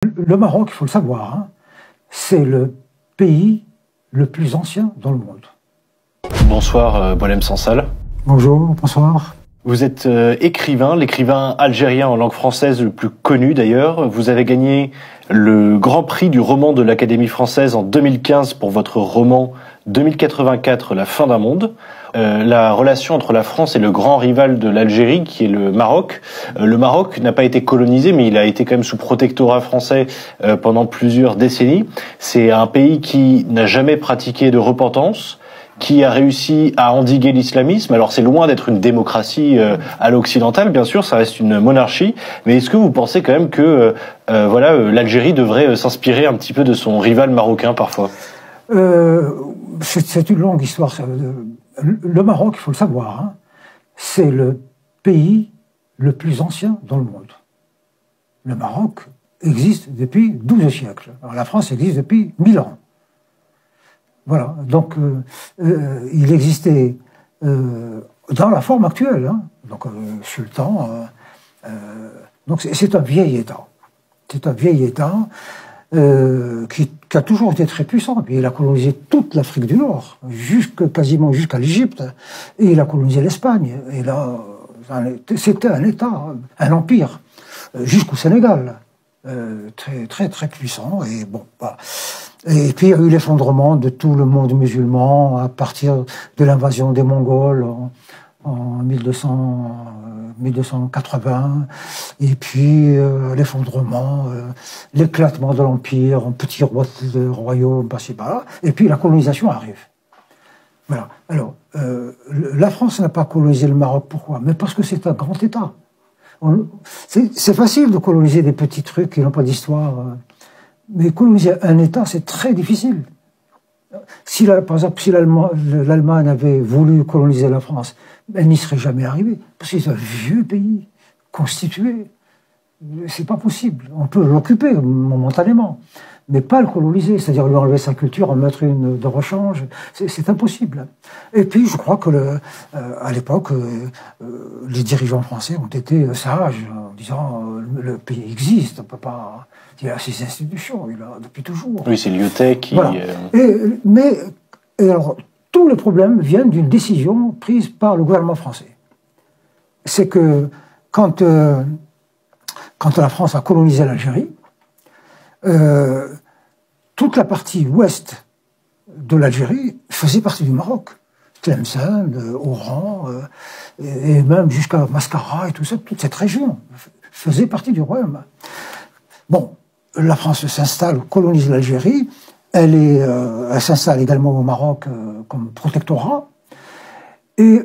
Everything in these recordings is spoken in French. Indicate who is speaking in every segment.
Speaker 1: Le Maroc, il faut le savoir, hein, c'est le pays le plus ancien dans le monde.
Speaker 2: Bonsoir, Boualem Sansal.
Speaker 1: Bonjour, bonsoir.
Speaker 2: Vous êtes écrivain, l'écrivain algérien en langue française le plus connu d'ailleurs. Vous avez gagné le Grand Prix du roman de l'Académie française en 2015 pour votre roman 2084, La fin d'un monde. La relation entre la France et le grand rival de l'Algérie, qui est le Maroc. Le Maroc n'a pas été colonisé, mais il a été quand même sous protectorat français pendant plusieurs décennies. C'est un pays qui n'a jamais pratiqué de repentance, qui a réussi à endiguer l'islamisme. Alors c'est loin d'être une démocratie à l'occidentale, bien sûr, ça reste une monarchie. Mais est-ce que vous pensez quand même que l'Algérie devrait s'inspirer un petit peu de son rival marocain parfois?
Speaker 1: C'est une longue histoire. Le Maroc, il faut le savoir, hein, c'est le pays le plus ancien dans le monde. Le Maroc existe depuis 12 siècles. Alors, la France existe depuis 1000 ans. Voilà, donc il existait dans la forme actuelle, hein, donc sultan. Donc c'est un vieil État. C'est un vieil État qui a toujours été très puissant. Puis il a colonisé toute l'Afrique du Nord, quasiment jusqu'à l'Égypte, et il a colonisé l'Espagne. Et là, c'était un État, un empire, jusqu'au Sénégal, très très très puissant. Et bon, bah, et puis il y a eu l'effondrement de tout le monde musulman à partir de l'invasion des Mongols en 1280, et puis l'effondrement, l'éclatement de l'Empire en petits royaumes, par-ci par-là, et puis la colonisation arrive. Voilà. Alors, la France n'a pas colonisé le Maroc, pourquoi? Mais parce que c'est un grand État. C'est facile de coloniser des petits trucs qui n'ont pas d'histoire. Mais coloniser un État, c'est très difficile. Par exemple, si l'Allemagne avait voulu coloniser la France, elle n'y serait jamais arrivée. Parce que c'est un vieux pays, constitué. C'est pas possible. On peut l'occuper momentanément, mais pas le coloniser, c'est-à-dire lui enlever sa culture, en mettre une de rechange. C'est impossible. Et puis, je crois que à l'époque, les dirigeants français ont été sages en disant le pays existe, on peut pas. Il a ses institutions, il a depuis toujours.
Speaker 2: Oui, c'est Lyotet qui.
Speaker 1: Voilà. Mais alors, tous les problèmes viennent d'une décision prise par le gouvernement français. C'est que quand la France a colonisé l'Algérie, toute la partie ouest de l'Algérie faisait partie du Maroc. Tlemcen, Oran, et même jusqu'à Mascara et tout ça, toute cette région faisait partie du royaume. Bon, la France s'installe, colonise l'Algérie, elle s'installe également au Maroc comme protectorat, et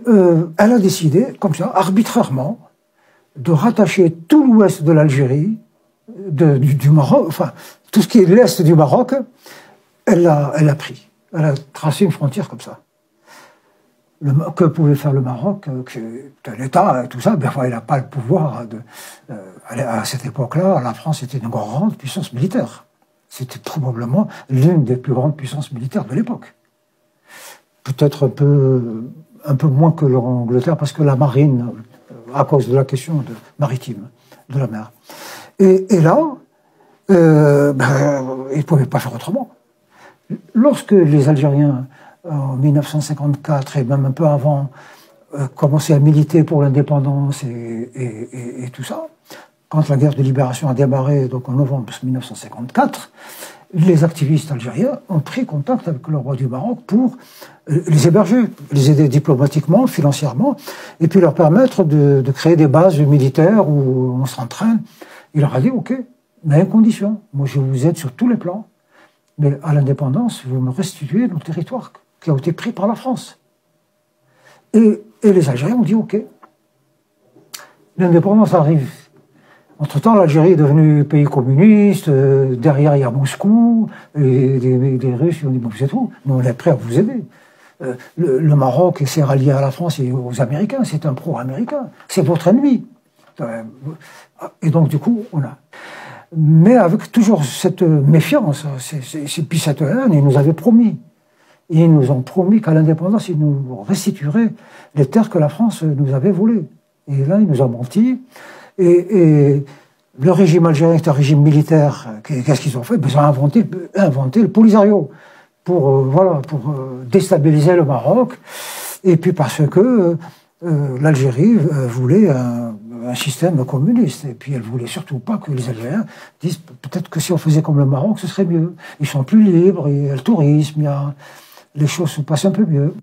Speaker 1: elle a décidé, comme ça, arbitrairement, de rattacher tout l'ouest de l'Algérie, du Maroc, enfin, tout ce qui est l'est du Maroc, elle l'a pris. Elle a tracé une frontière comme ça. Que pouvait faire le Maroc, un État, tout ça, ben, il n'a pas le pouvoir à cette époque-là, la France était une grande puissance militaire. C'était probablement l'une des plus grandes puissances militaires de l'époque. Peut-être un peu moins que l'Angleterre, parce que la marine, à cause de la question maritime, de la mer. Et là, ils ne pouvaient pas faire autrement. Lorsque les Algériens, en 1954 et même un peu avant, commençaient à militer pour l'indépendance et tout ça, quand la guerre de libération a démarré, donc en novembre 1954, les activistes algériens ont pris contact avec le roi du Maroc pour les héberger, les aider diplomatiquement, financièrement, et puis leur permettre de créer des bases militaires où on s'entraîne. Il leur a dit, OK, mais à une condition, moi je vous aide sur tous les plans, mais à l'indépendance, vous me restituez nos territoires qui ont été pris par la France. Et les Algériens ont dit, OK, l'indépendance arrive. Entre-temps, l'Algérie est devenue pays communiste, derrière il y a Moscou, et les Russes ont dit, bon, c'est tout, nous on est prêts à vous aider. Le Maroc s'est rallié à la France et aux Américains, c'est un pro-américain, c'est votre ennemi. Et donc du coup, on a... Mais avec toujours cette méfiance, puis cette haine, ils nous avaient promis. Ils nous ont promis qu'à l'indépendance, ils nous restitueraient les terres que la France nous avait volées. Et là, ils nous ont menti. Et Le régime algérien est un régime militaire. Qu'est-ce qu'ils ont fait? Ils ont inventé le Polisario pour déstabiliser le Maroc. Et puis parce que l'Algérie voulait un système communiste. Et puis elle voulait surtout pas que les Algériens disent peut-être que si on faisait comme le Maroc, ce serait mieux. Ils sont plus libres, il y a le tourisme, les choses se passent un peu mieux.